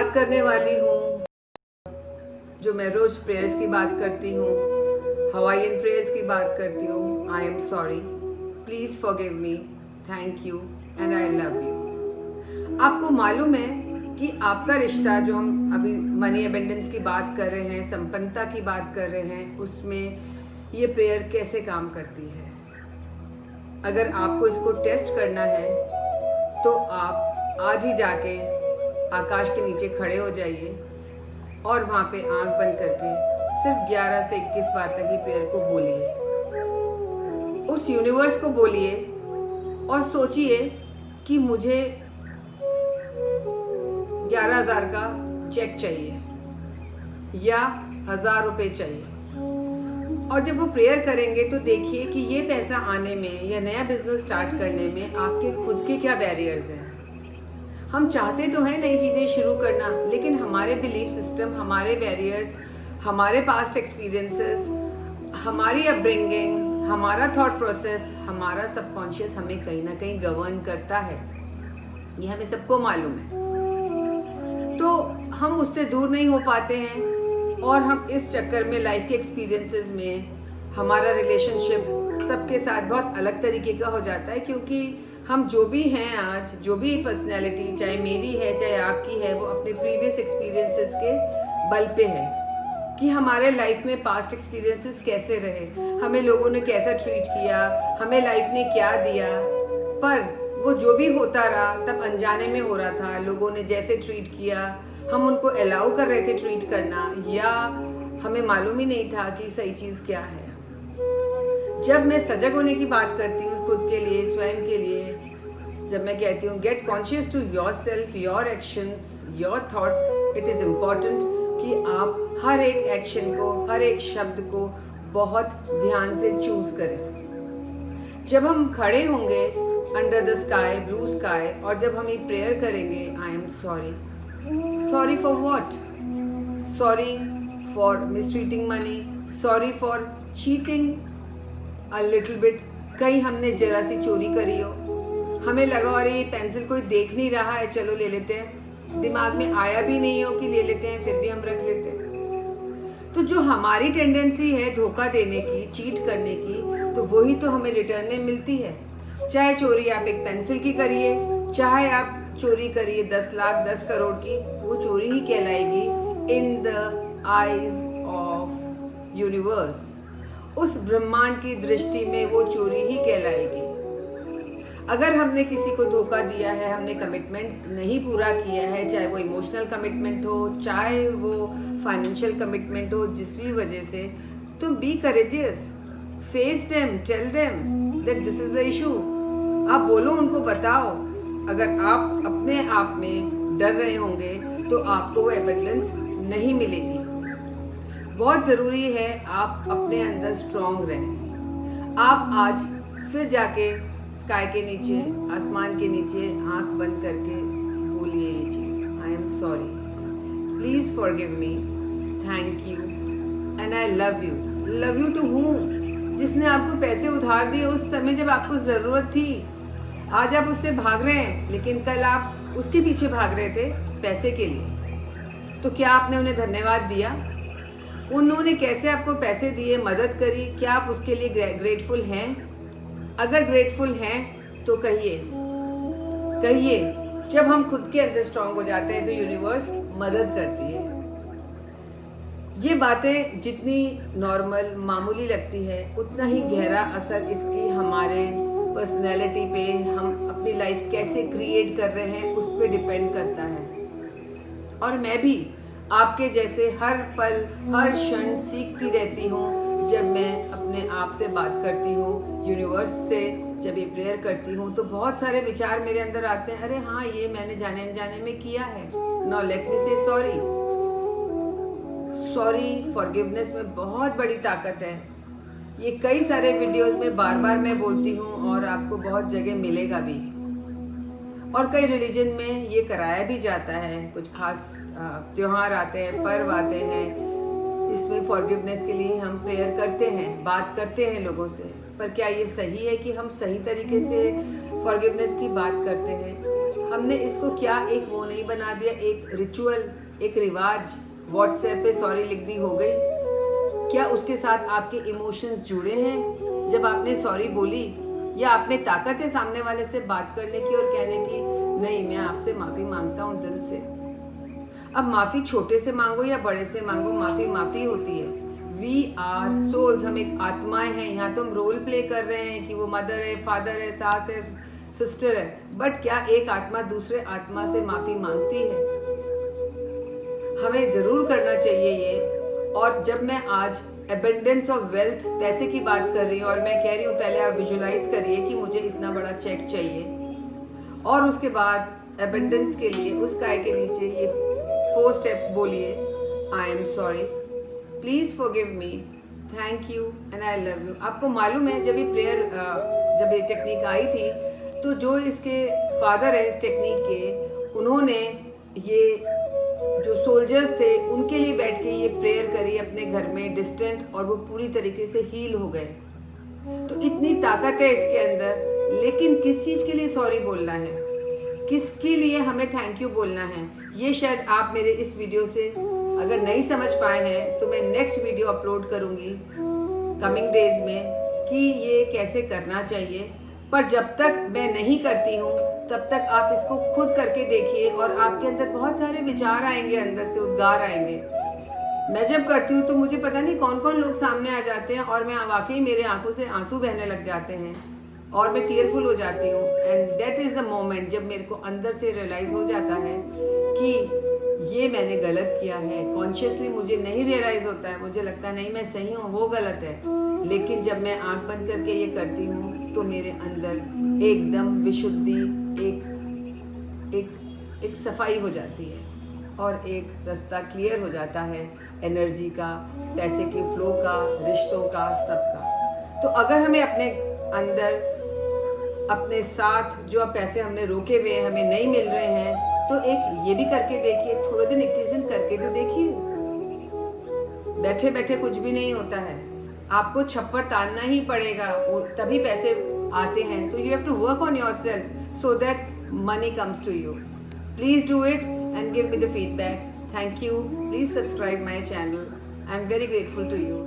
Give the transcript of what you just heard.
बात करने वाली हूँ, जो मैं रोज प्रेयर्स की बात करती हूँ, हवाईयन प्रेयर्स की बात करती हूँ। आई am sorry, please forgive me, thank you and I love you. आपको मालूम है कि आपका रिश्ता, जो हम अभी मनी अबेंडेंस की बात कर रहे हैं, संपन्नता की बात कर रहे हैं, उसमें ये प्रेयर कैसे काम करती है। अगर आपको इसको टेस्ट करना है तो आप आज ही जाके आकाश के नीचे खड़े हो जाइए और वहाँ पे आंख बंद करके सिर्फ 11 से 21 बार तक ही प्रेयर को बोलिए। उस यूनिवर्स को बोलिए और सोचिए कि मुझे 11,000 का चेक चाहिए या 1,000 रुपये चाहिए। और जब वो प्रेयर करेंगे तो देखिए कि ये पैसा आने में या नया बिजनेस स्टार्ट करने में आपके खुद के क्या बैरियर्स हैं। हम चाहते तो हैं नई चीज़ें शुरू करना, लेकिन हमारे बिलीफ सिस्टम, हमारे बैरियर्स, हमारे पास्ट एक्सपीरियंसेस, हमारी अपब्रिंगिंग, हमारा थॉट प्रोसेस, हमारा सबकॉन्शियस हमें कहीं ना कहीं गवर्न करता है। ये हमें सबको मालूम है। तो हम उससे दूर नहीं हो पाते हैं और हम इस चक्कर में लाइफ के एक्सपीरियंसेस में हमारा रिलेशनशिप सबके साथ बहुत अलग तरीके का हो जाता है, क्योंकि हम जो भी हैं आज, जो भी पर्सनैलिटी, चाहे मेरी है चाहे आपकी है, वो अपने प्रीवियस एक्सपीरियंसेस के बल पे है कि हमारे लाइफ में पास्ट एक्सपीरियंसेस कैसे रहे, हमें लोगों ने कैसा ट्रीट किया, हमें लाइफ ने क्या दिया। पर वो जो भी होता रहा तब अनजाने में हो रहा था। लोगों ने जैसे ट्रीट किया हम उनको अलाउ कर रहे थे ट्रीट करना, या हमें मालूम ही नहीं था कि सही चीज़ क्या है। जब मैं सजग होने की बात करती हूँ खुद के लिए, स्वयं के लिए, जब मैं कहती हूँ get conscious to your self, your actions, your thoughts, it is important कि आप हर एक एक्शन को, हर एक शब्द को बहुत ध्यान से चूज करें। जब हम खड़े होंगे under the sky, blue sky, और जब हम ये प्रेयर करेंगे, I am sorry, sorry for what? Sorry for mistreating money, sorry for cheating a little bit. कहीं हमने जरा सी चोरी करी हो, हमें लगा अरे ये पेंसिल कोई देख नहीं रहा है, चलो ले लेते हैं, दिमाग में आया भी नहीं हो कि ले लेते हैं, फिर भी हम रख लेते हैं। तो जो हमारी टेंडेंसी है धोखा देने की, चीट करने की, तो वही तो हमें रिटर्न में मिलती है। चाहे चोरी आप एक पेंसिल की करिए, चाहे आप चोरी करिए 10 लाख 10 करोड़ की, वो चोरी ही कहलाएगी in the eyes of universe. उस ब्रह्मांड की दृष्टि में वो चोरी ही कहलाएगी। अगर हमने किसी को धोखा दिया है, हमने कमिटमेंट नहीं पूरा किया है, चाहे वो इमोशनल कमिटमेंट हो, चाहे वो फाइनेंशियल कमिटमेंट हो, जिस भी वजह से, तो be courageous, face them, tell them that this is the issue. आप बोलो, उनको बताओ। अगर आप अपने आप में डर रहे होंगे तो आपको वो एबंडेंस नहीं मिलेगी। बहुत ज़रूरी है आप अपने अंदर स्ट्रॉन्ग रहें। आप आज फिर जाके स्काई के नीचे, आसमान के नीचे आंख बंद करके बोलिए ये चीज़, I am sorry, please forgive me, thank you and I love you. Love you too whom? जिसने आपको पैसे उधार दिए उस समय जब आपको ज़रूरत थी। आज आप उससे भाग रहे हैं, लेकिन कल आप उसके पीछे भाग रहे थे पैसे के लिए। तो क्या आपने उन्हें धन्यवाद दिया? उन्होंने कैसे आपको पैसे दिए, मदद करी, क्या आप उसके लिए ग्रेटफुल हैं? अगर ग्रेटफुल हैं तो कहिए, कहिए। जब हम खुद के अंदर स्ट्रांग हो जाते हैं तो यूनिवर्स मदद करती है। ये बातें जितनी नॉर्मल, मामूली लगती है, उतना ही गहरा असर इसकी हमारे पर्सनैलिटी पे, हम अपनी लाइफ कैसे क्रिएट कर रहे हैं उस पर डिपेंड करता है। और मैं भी आपके जैसे हर पल, हर क्षण सीखती रहती हूँ। जब मैं अपने आप से बात करती हूँ, यूनिवर्स से जब ये प्रेयर करती हूँ, तो बहुत सारे विचार मेरे अंदर आते हैं, अरे हाँ ये मैंने जाने अनजाने में किया है, नाउ लेट मी से सॉरी। सॉरी, फॉरगिवनेस में बहुत बड़ी ताकत है। ये कई सारे वीडियोस में बार बार मैं बोलती हूँ और आपको बहुत जगह मिलेगा भी, और कई रिलीजन में ये कराया भी जाता है। कुछ खास त्योहार आते हैं, पर्व आते हैं, इसमें फॉरगिवनेस के लिए हम प्रेयर करते हैं, बात करते हैं लोगों से। पर क्या ये सही है कि हम सही तरीके से फॉरगिवनेस की बात करते हैं? हमने इसको क्या एक वो नहीं बना दिया, एक रिचुअल, एक रिवाज, व्हाट्सएप पे सॉरी लिख दी, हो गई? क्या उसके साथ आपके इमोशंस जुड़े हैं जब आपने सॉरी बोली? या आप में ताकत है सामने वाले से बात करने की और कहने की नहीं मैं आपसे माफ़ी मांगता हूँ दिल से? अब माफ़ी छोटे से मांगो या बड़े से मांगो, माफ़ी माफ़ी होती है। वी आर सोल्स, हम एक आत्माएं हैं। यहाँ तो हम रोल प्ले कर रहे हैं कि वो मदर है, फादर है, सास है, सिस्टर है, बट क्या एक आत्मा दूसरे आत्मा से माफ़ी मांगती है? हमें ज़रूर करना चाहिए ये। और जब मैं आज एबंडेंस ऑफ वेल्थ, पैसे की बात कर रही हूँ और मैं कह रही हूँ पहले आप विजुलाइज करिए कि मुझे इतना बड़ा चेक चाहिए, और उसके बाद एबंडेंस के लिए उस काय के नीचे ये 4 स्टेप्स बोलिए। आई am sorry, please forgive me, thank you and I love you. आपको मालूम है जब ये प्रेयर, जब ये टेक्निक आई थी तो जो इसके फादर है इस टेक्निक के, उन्होंने ये जो सोल्जर्स थे उनके लिए बैठ के ये प्रेयर करी अपने घर में डिस्टेंट, और वो पूरी तरीके से हील हो गए। तो इतनी ताकत है इसके अंदर। लेकिन किस चीज़ के लिए सॉरी बोलना है, किसके लिए हमें थैंक यू बोलना है, ये शायद आप मेरे इस वीडियो से अगर नहीं समझ पाए हैं तो मैं नेक्स्ट वीडियो अपलोड करूँगी कमिंग डेज में कि ये कैसे करना चाहिए। पर जब तक मैं नहीं करती हूँ तब तक आप इसको खुद करके देखिए और आपके अंदर बहुत सारे विचार आएंगे, अंदर से उद्गार आएंगे। मैं जब करती हूँ तो मुझे पता नहीं कौन कौन लोग सामने आ जाते हैं और मैं वाकई मेरे आंखों से आंसू बहने लग जाते हैं और मैं टीयरफुल हो जाती हूँ। And that is the moment जब मेरे को अंदर से रियलाइज़ हो जाता है कि ये मैंने गलत किया है। कॉन्शियसली मुझे नहीं रियलाइज़ होता है, मुझे लगता है नहीं मैं सही हूँ, वो गलत है। लेकिन जब मैं आंख बंद करके ये करती हूँ तो मेरे अंदर एकदम विशुद्धि, एक सफाई हो जाती है और एक रास्ता क्लियर हो जाता है एनर्जी का, पैसे के फ्लो का, रिश्तों का, सबका। तो अगर हमें अपने अंदर, अपने साथ जो पैसे हमने रोके हुए हैं, हमें नहीं मिल रहे हैं, तो एक ये भी करके देखिए, थोड़े दिन 21 दिन करके तो देखिए। बैठे बैठे कुछ भी नहीं होता है, आपको छप्पर तानना ही पड़ेगा, तभी पैसे आते हैं। So you have to work on yourself so that money comes to you. Please do it and give me the feedback. Thank you. Please subscribe my channel. I am very grateful to you.